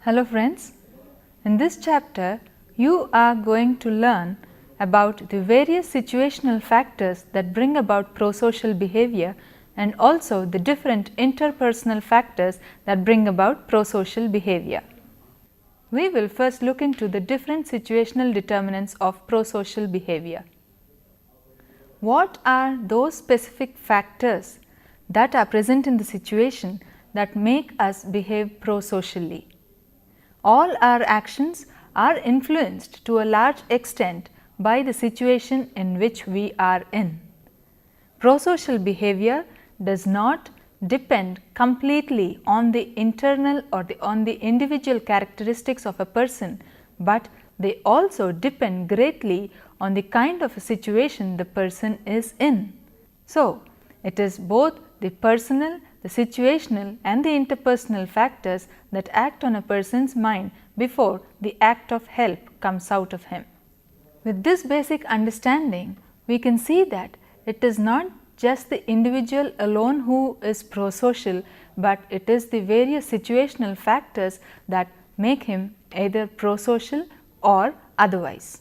Hello friends, in this chapter you are going to learn about the various situational factors that bring about prosocial behavior and also the different interpersonal factors that bring about prosocial behavior. We will first look into the different situational determinants of prosocial behavior. What are those specific factors that are present in the situation that make us behave prosocially? All our actions are influenced to a large extent by the situation in which we are in. Prosocial behavior does not depend completely on the internal or on the individual characteristics of a person, but they also depend greatly on the kind of a situation the person is in. So, it is both the personal, the situational and the interpersonal factors that act on a person's mind before the act of help comes out of him. With this basic understanding, we can see that it is not just the individual alone who is prosocial, but it is the various situational factors that make him either prosocial or otherwise.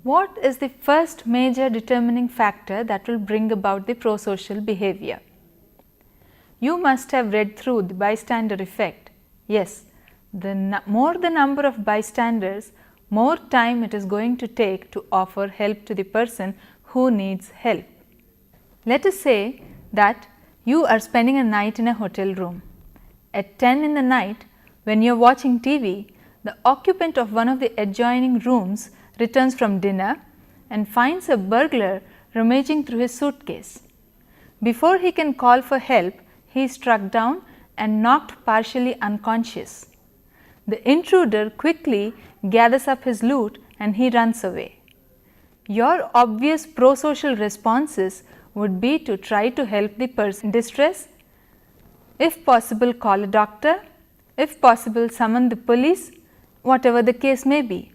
What is the first major determining factor that will bring about the prosocial behavior? You must have read through the bystander effect. Yes, more the number of bystanders, more time it is going to take to offer help to the person who needs help. Let us say that you are spending a night in a hotel room. At 10 in the night, when you are watching TV, the occupant of one of the adjoining rooms returns from dinner and finds a burglar rummaging through his suitcase. Before he can call for help, he is struck down and knocked partially unconscious. The intruder quickly gathers up his loot and he runs away. Your obvious prosocial responses would be to try to help the person in distress, if possible call a doctor, if possible summon the police, whatever the case may be.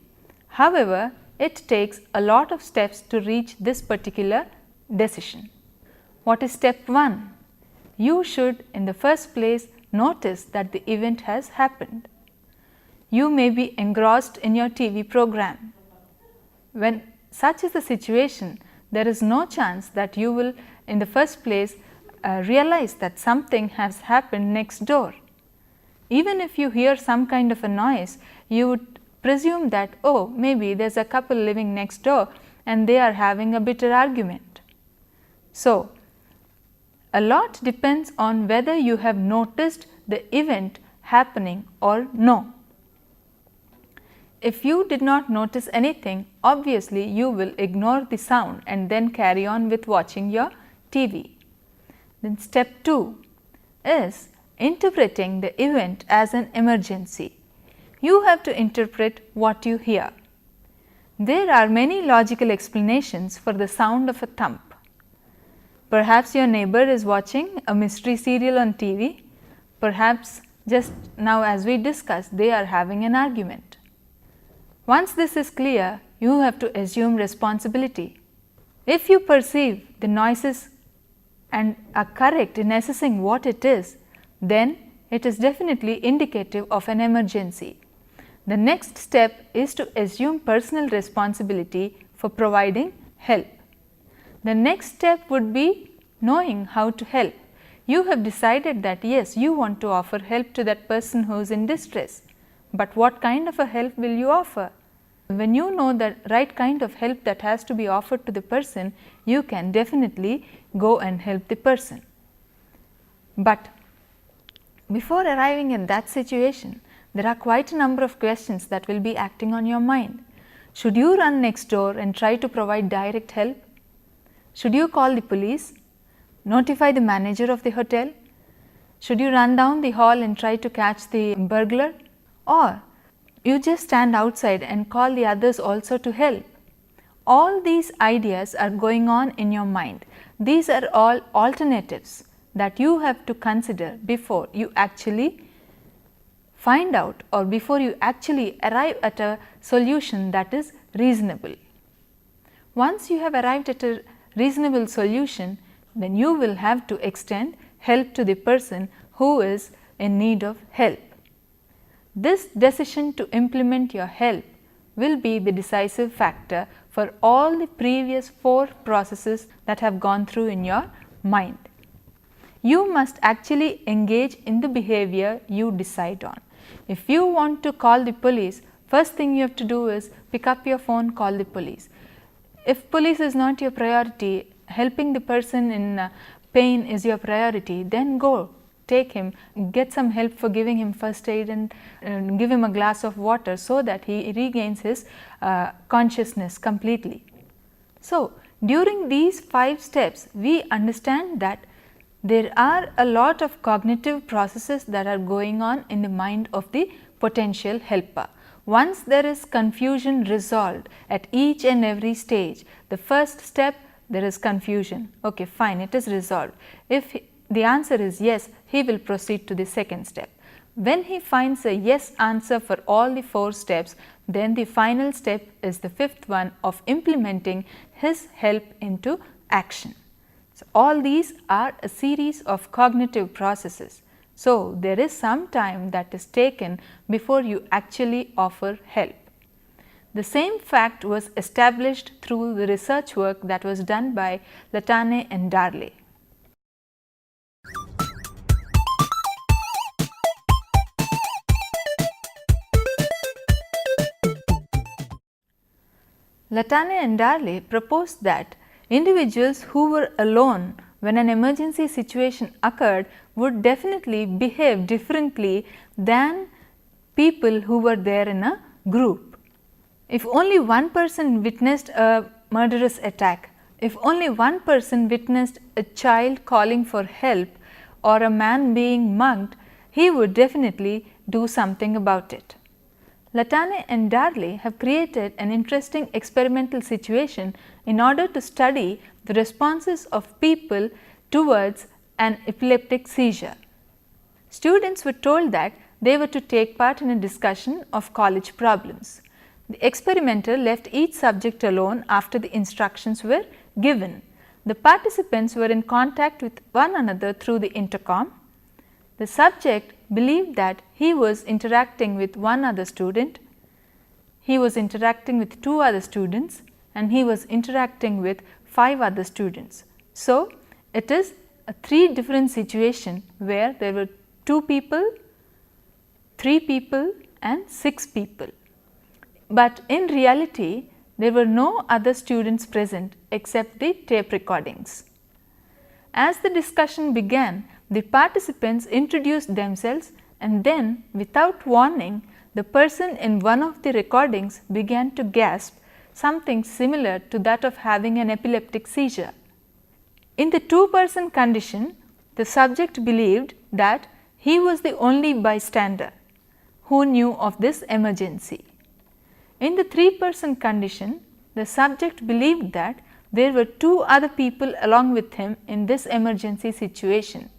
However, it takes a lot of steps to reach this particular decision. What is step 1? You should in the first place notice that the event has happened. You may be engrossed in your TV program. When such is the situation, there is no chance that you will in the first place realize that something has happened next door. Even if you hear some kind of a noise, you would presume that, oh, maybe there is a couple living next door and they are having a bitter argument. So, a lot depends on whether you have noticed the event happening or no. If you did not notice anything, obviously you will ignore the sound and then carry on with watching your TV. Then step 2 is interpreting the event as an emergency. You have to interpret what you hear. There are many logical explanations for the sound of a thump. Perhaps your neighbor is watching a mystery serial on TV. Perhaps just now, as we discussed, they are having an argument. Once this is clear, you have to assume responsibility. If you perceive the noises and are correct in assessing what it is, then it is definitely indicative of an emergency. The next step is to assume personal responsibility for providing help. The next step would be knowing how to help. You have decided that yes, you want to offer help to that person who is in distress, but what kind of a help will you offer? When you know the right kind of help that has to be offered to the person, you can definitely go and help the person. But before arriving at that situation, there are quite a number of questions that will be acting on your mind. Should you run next door and try to provide direct help? Should you call the police? Notify the manager of the hotel? Should you run down the hall and try to catch the burglar? Or you just stand outside and call the others also to help? All these ideas are going on in your mind. These are all alternatives that you have to consider before you actually find out or before you actually arrive at a solution that is reasonable. Once you have arrived at a reasonable solution, then you will have to extend help to the person who is in need of help. This decision to implement your help will be the decisive factor for all the previous 4 processes that have gone through in your mind. You must actually engage in the behavior you decide on. If you want to call the police, first thing you have to do is pick up your phone, call the police. If police is not your priority, helping the person in pain is your priority, then go take him, get some help for giving him first aid and give him a glass of water so that he regains his consciousness completely. So, during these 5 steps, we understand that there are a lot of cognitive processes that are going on in the mind of the potential helper. Once there is confusion resolved at each and every stage, the first step there is confusion, okay fine, it is resolved. If the answer is yes, he will proceed to the second step. When he finds a yes answer for all the 4 steps, then the final step is the 5th one of implementing his help into action. So, all these are a series of cognitive processes. So, there is some time that is taken before you actually offer help. The same fact was established through the research work that was done by Latane and Darley. Latane and Darley proposed that individuals who were alone when an emergency situation occurred would definitely behave differently than people who were there in a group. If only one person witnessed a murderous attack, if only one person witnessed a child calling for help or a man being mugged, he would definitely do something about it. Latane and Darley have created an interesting experimental situation in order to study the responses of people towards an epileptic seizure. Students were told that they were to take part in a discussion of college problems. The experimenter left each subject alone after the instructions were given. The participants were in contact with one another through the intercom. The subject believed that he was interacting with one other student, he was interacting with 2 other students, and he was interacting with 5 other students. So, it is a 3 different situation where there were 2 people, 3 people and 6 people. But in reality, there were no other students present except the tape recordings. As the discussion began, the participants introduced themselves, and then without warning, the person in one of the recordings began to gasp, something similar to that of having an epileptic seizure. In the 2-person condition, the subject believed that he was the only bystander who knew of this emergency. In the 3-person condition, the subject believed that there were 2 other people along with him in this emergency situation.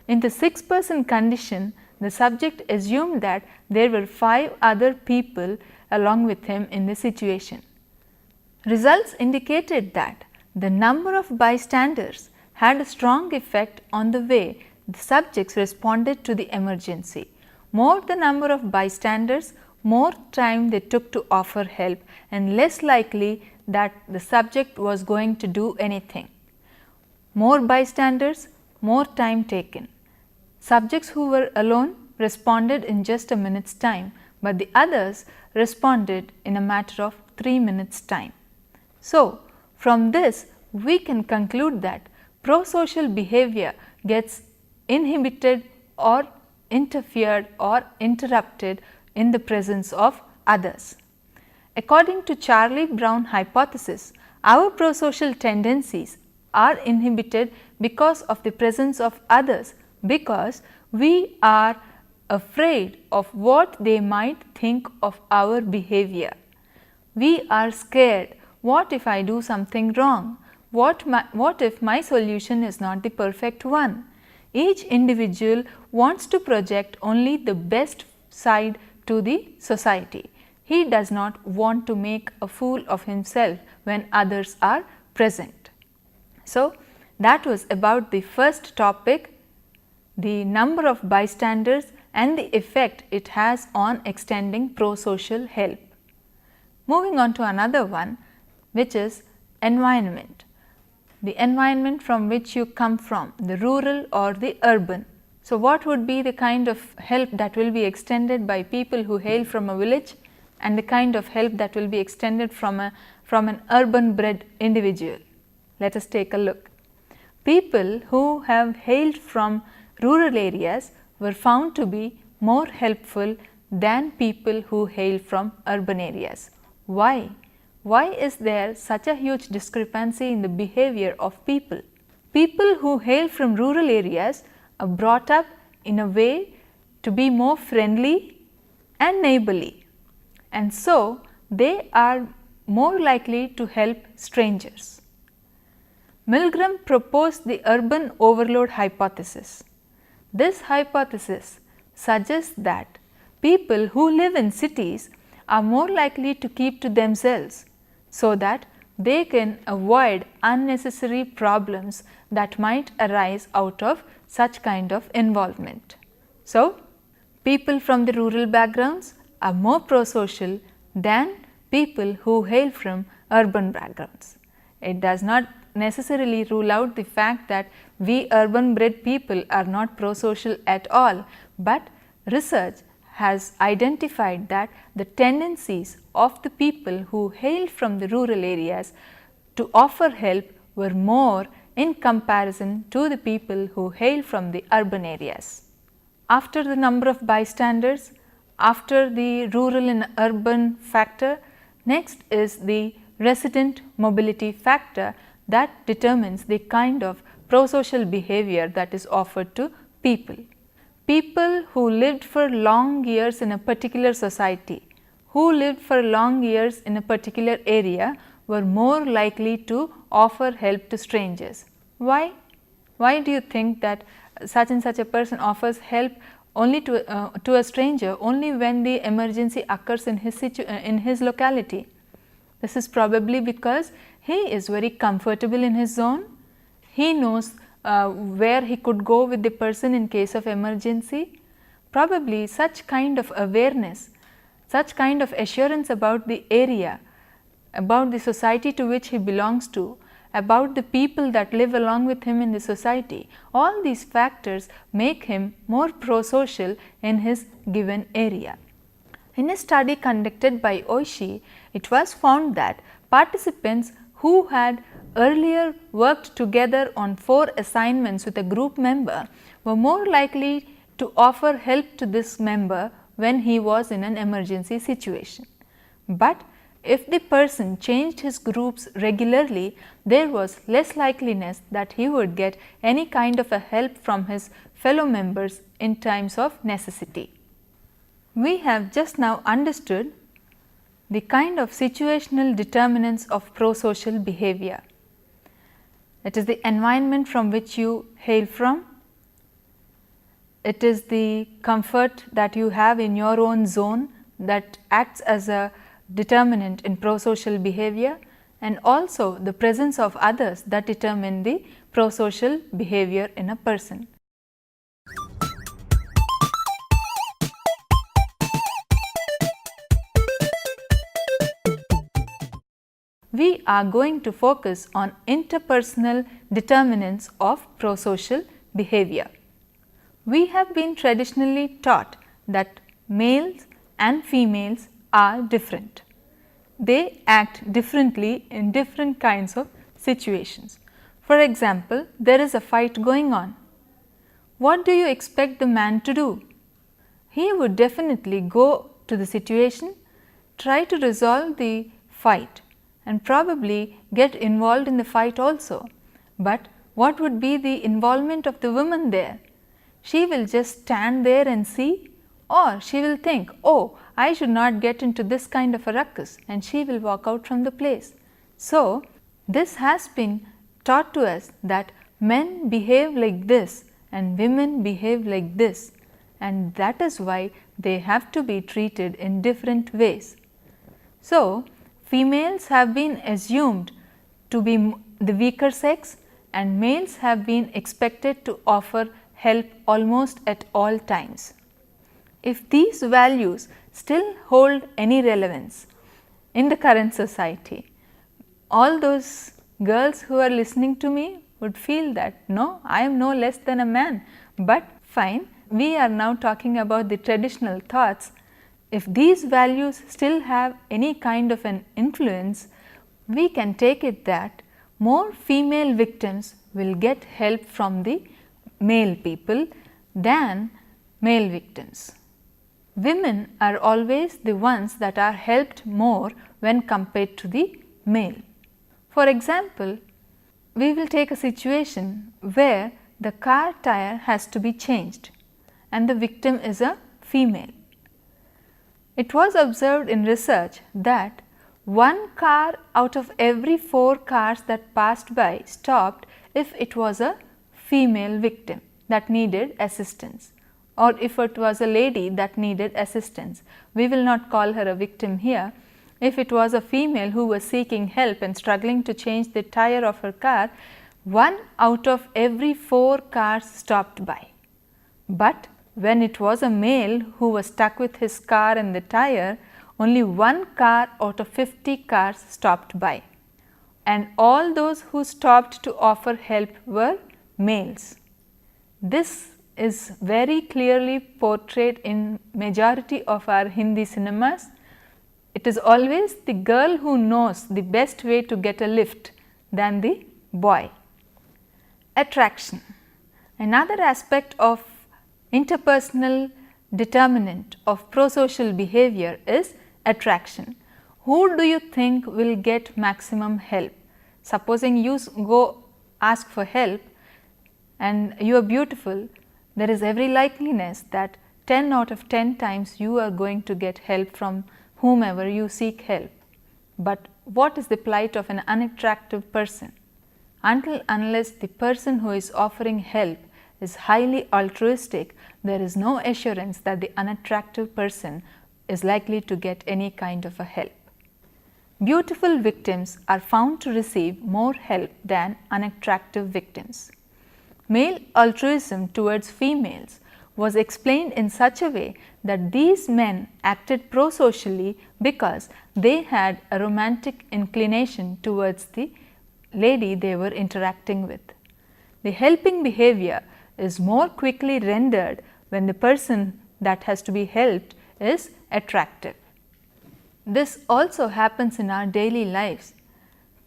In the 6-person condition, the subject assumed that there were 5 other people along with him in the situation. Results indicated that the number of bystanders had a strong effect on the way the subjects responded to the emergency. More the number of bystanders, more time they took to offer help, and less likely that the subject was going to do anything. More bystanders, more time taken. Subjects who were alone responded in just a minute's time, but the others responded in a matter of 3 minutes' time. So, from this we can conclude that prosocial behavior gets inhibited or interfered or interrupted in the presence of others. According to Charlie Brown hypothesis, our prosocial tendencies are inhibited because of the presence of others, because we are afraid of what they might think of our behavior. We are scared, what if I do something wrong? What if my solution is not the perfect one? Each individual wants to project only the best side to the society. He does not want to make a fool of himself when others are present. So, that was about the first topic, the number of bystanders and the effect it has on extending prosocial help. Moving on to another one, which is environment. The environment from which you come from, the rural or the urban. So, what would be the kind of help that will be extended by people who hail from a village and the kind of help that will be extended from an urban bred individual? Let us take a look. People who have hailed from rural areas were found to be more helpful than people who hail from urban areas. Why? Why is there such a huge discrepancy in the behavior of people? People who hail from rural areas are brought up in a way to be more friendly and neighborly, and so they are more likely to help strangers. Milgram proposed the urban overload hypothesis. This hypothesis suggests that people who live in cities are more likely to keep to themselves so that they can avoid unnecessary problems that might arise out of such kind of involvement. So, people from the rural backgrounds are more prosocial than people who hail from urban backgrounds. It does not necessarily rule out the fact that we urban bred people are not prosocial at all, but research has identified that the tendencies of the people who hailed from the rural areas to offer help were more in comparison to the people who hail from the urban areas. After the number of bystanders, after the rural and urban factor, next is the resident mobility factor that determines the kind of prosocial behavior that is offered to people. People who lived for long years in a particular society, who lived for long years in a particular area, were more likely to offer help to strangers. Why? Why do you think that such and such a person offers help only to a stranger only when the emergency occurs in his locality? This is probably because he is very comfortable in his zone. He knows where he could go with the person in case of emergency. Probably such kind of awareness, such kind of assurance about the area, about the society to which he belongs to, about the people that live along with him in the society, all these factors make him more prosocial in his given area. In a study conducted by Oishi, it was found that participants who had earlier worked together on 4 assignments with a group member were more likely to offer help to this member when he was in an emergency situation. But if the person changed his groups regularly, there was less likeliness that he would get any kind of a help from his fellow members in times of necessity. We have just now understood the kind of situational determinants of prosocial behavior. It is the environment from which you hail from. It is the comfort that you have in your own zone that acts as a determinant in prosocial behavior, and also the presence of others that determine the prosocial behavior in a person. We are going to focus on interpersonal determinants of prosocial behavior. We have been traditionally taught that males and females are different. They act differently in different kinds of situations. For example, there is a fight going on. What do you expect the man to do? He would definitely go to the situation, try to resolve the fight, and probably get involved in the fight also. But what would be the involvement of the woman there? She will just stand there and see, or she will think, oh, I should not get into this kind of a ruckus, and she will walk out from the place. So, this has been taught to us that men behave like this and women behave like this, and that is why they have to be treated in different ways. So, females have been assumed to be the weaker sex and males have been expected to offer help almost at all times. if these values still hold any relevance in the current society, all those girls who are listening to me would feel that no, I am no less than a man, but fine, we are now talking about the traditional thoughts. If these values still have any kind of an influence, we can take it that more female victims will get help from the male people than male victims. Women are always the ones that are helped more when compared to the male. For example, we will take a situation where the car tire has to be changed and the victim is a female. It was observed in research that one car out of every 4 cars that passed by stopped if it was a female victim that needed assistance, or if it was a lady that needed assistance. We will not call her a victim here. If it was a female who was seeking help and struggling to change the tire of her car, 1 out of every 4 cars stopped by. But when it was a male who was stuck with his car and the tire, only 1 car out of 50 cars stopped by, and all those who stopped to offer help were males. This is very clearly portrayed in majority of our Hindi cinemas. It is always the girl who knows the best way to get a lift than the boy. Attraction. Another aspect of interpersonal determinant of prosocial behavior is attraction. Who do you think will get maximum help? Supposing you go ask for help and you are beautiful, there is every likeliness that 10 out of 10 times you are going to get help from whomever you seek help. But what is the plight of an unattractive person? Unless the person who is offering help is highly altruistic, there is no assurance that the unattractive person is likely to get any kind of a help. Beautiful victims are found to receive more help than unattractive victims. Male altruism towards females was explained in such a way that these men acted prosocially because they had a romantic inclination towards the lady they were interacting with. The helping behavior is more quickly rendered when the person that has to be helped is attractive. This also happens in our daily lives.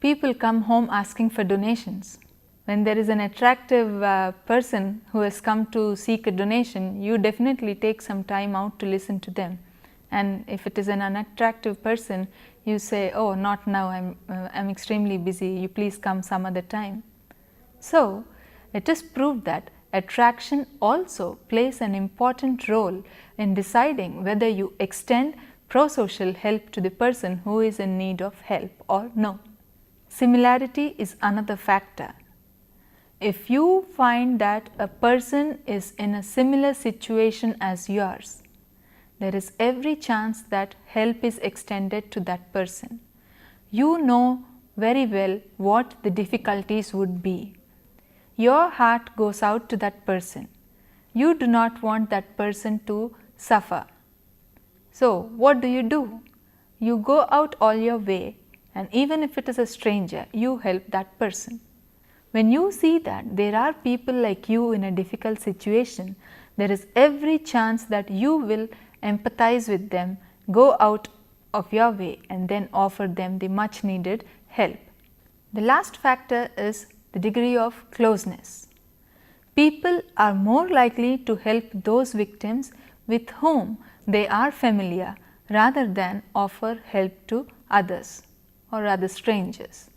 People come home asking for donations. When there is an attractive person who has come to seek a donation, you definitely take some time out to listen to them. And if it is an unattractive person, you say, oh, not now, I'm extremely busy, you please come some other time. So, it is proved that attraction also plays an important role in deciding whether you extend prosocial help to the person who is in need of help or no. Similarity is another factor. If you find that a person is in a similar situation as yours, there is every chance that help is extended to that person. You know very well what the difficulties would be. Your heart goes out to that person. You do not want that person to suffer. So, what do? You go out all your way, and even if it is a stranger, you help that person. When you see that there are people like you in a difficult situation, there is every chance that you will empathize with them, go out of your way and then offer them the much needed help. The last factor is the degree of closeness. People are more likely to help those victims with whom they are familiar rather than offer help to others or other strangers.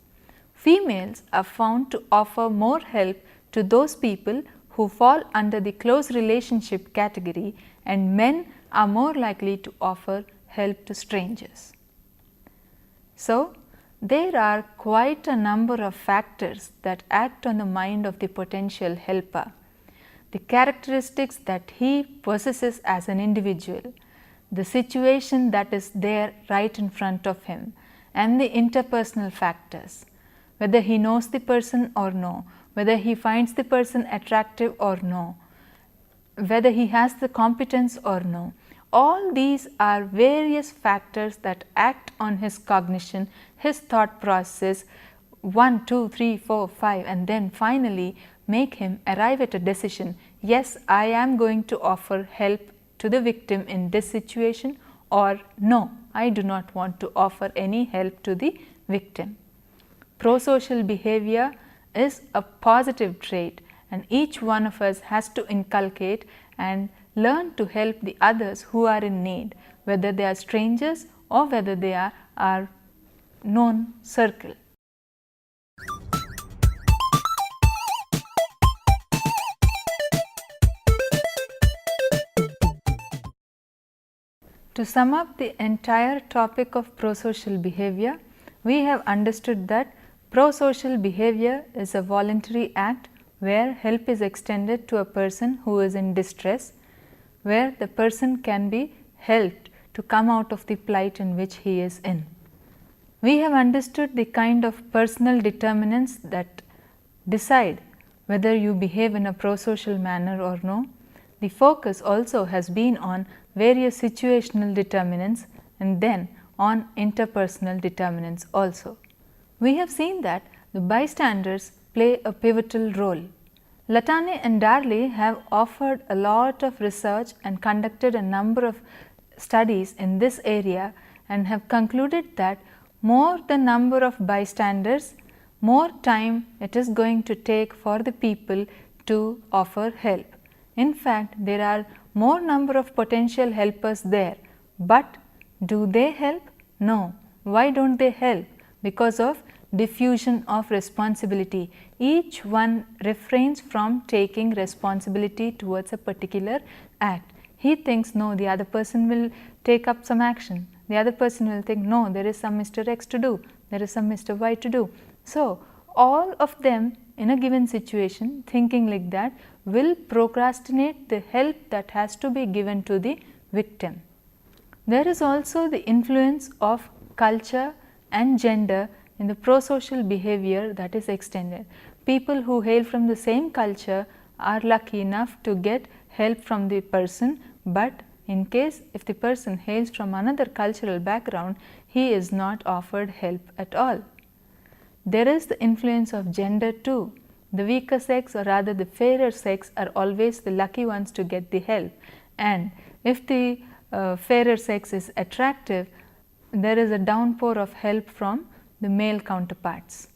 Females are found to offer more help to those people who fall under the close relationship category, and men are more likely to offer help to strangers. So, there are quite a number of factors that act on the mind of the potential helper. The characteristics that he possesses as an individual, the situation that is there right in front of him, and the interpersonal factors, whether he knows the person or no, whether he finds the person attractive or no, whether he has the competence or no. all these are various factors that act on his cognition, his thought process 1, 2, 3, 4, 5 and then finally make him arrive at a decision. Yes, I am going to offer help to the victim in this situation, or no, I do not want to offer any help to the victim. Prosocial behavior is a positive trait and each one of us has to inculcate and learn to help the others who are in need, whether they are strangers or whether they are our known circle. To sum up the entire topic of prosocial behavior, we have understood that prosocial behavior is a voluntary act where help is extended to a person who is in distress, where the person can be helped to come out of the plight in which he is in. We have understood the kind of personal determinants that decide whether you behave in a prosocial manner or no. The focus also has been on various situational determinants and then on interpersonal determinants also. We have seen that the bystanders play a pivotal role. Latane and Darley have offered a lot of research and conducted a number of studies in this area and have concluded that more the number of bystanders, more time it is going to take for the people to offer help. In fact, there are more number of potential helpers there, but do they help? No. Why don't they help? Because of diffusion of responsibility. Each one refrains from taking responsibility towards a particular act. He thinks no, the other person will take up some action. The other person will think no, there is some Mr. X to do, there is some Mr. Y to do. So, all of them in a given situation thinking like that will procrastinate the help that has to be given to the victim. There is also the influence of culture and gender in the prosocial behavior that is extended. People who hail from the same culture are lucky enough to get help from the person, but in case if the person hails from another cultural background, he is not offered help at all. There is the influence of gender too. The weaker sex, or rather the fairer sex, are always the lucky ones to get the help, and if the fairer sex is attractive, there is a downpour of help from the male counterparts.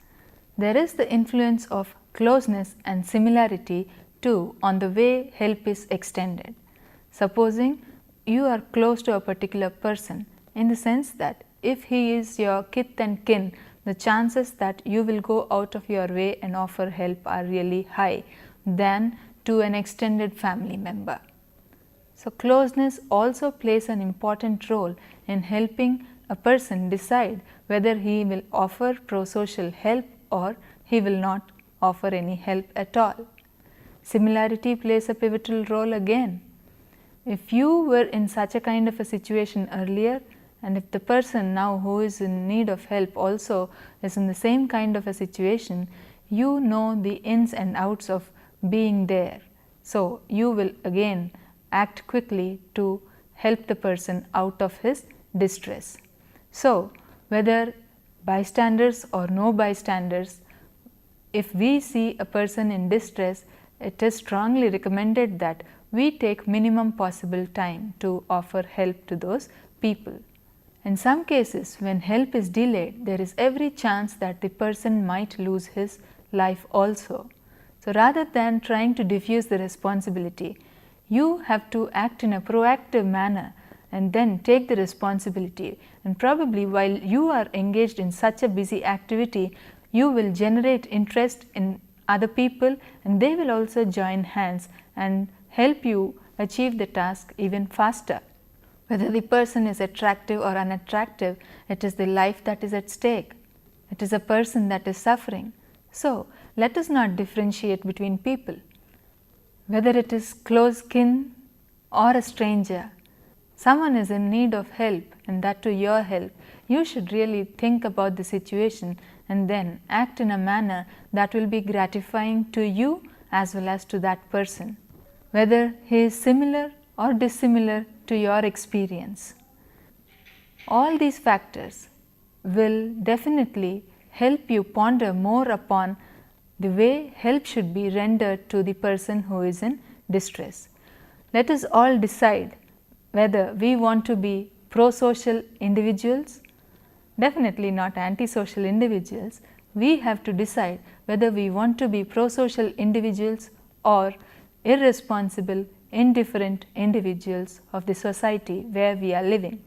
There is the influence of closeness and similarity too on the way help is extended. Supposing you are close to a particular person, in the sense that if he is your kith and kin, the chances that you will go out of your way and offer help are really high than to an extended family member. So, closeness also plays an important role in helping a person decide whether he will offer prosocial help or he will not offer any help at all. Similarity plays a pivotal role again. If you were in such a kind of a situation earlier, and if the person now who is in need of help also is in the same kind of a situation, you know the ins and outs of being there. So, you will again act quickly to help the person out of his distress. So, whether bystanders or no bystanders, if we see a person in distress, it is strongly recommended that we take minimum possible time to offer help to those people. In some cases, when help is delayed, there is every chance that the person might lose his life also. So, rather than trying to diffuse the responsibility, you have to act in a proactive manner and then take the responsibility, and probably while you are engaged in such a busy activity, you will generate interest in other people and they will also join hands and help you achieve the task even faster. Whether the person is attractive or unattractive, it is the life that is at stake. It is a person that is suffering. So, let us not differentiate between people. Whether it is close kin or a stranger, someone is in need of help, and that to your help, you should really think about the situation and then act in a manner that will be gratifying to you as well as to that person. Whether he is similar or dissimilar to your experience. All these factors will definitely help you ponder more upon the way help should be rendered to the person who is in distress. Let us all decide whether we want to be prosocial individuals, definitely not antisocial individuals. We have to decide whether we want to be prosocial individuals or irresponsible, indifferent individuals of the society where we are living.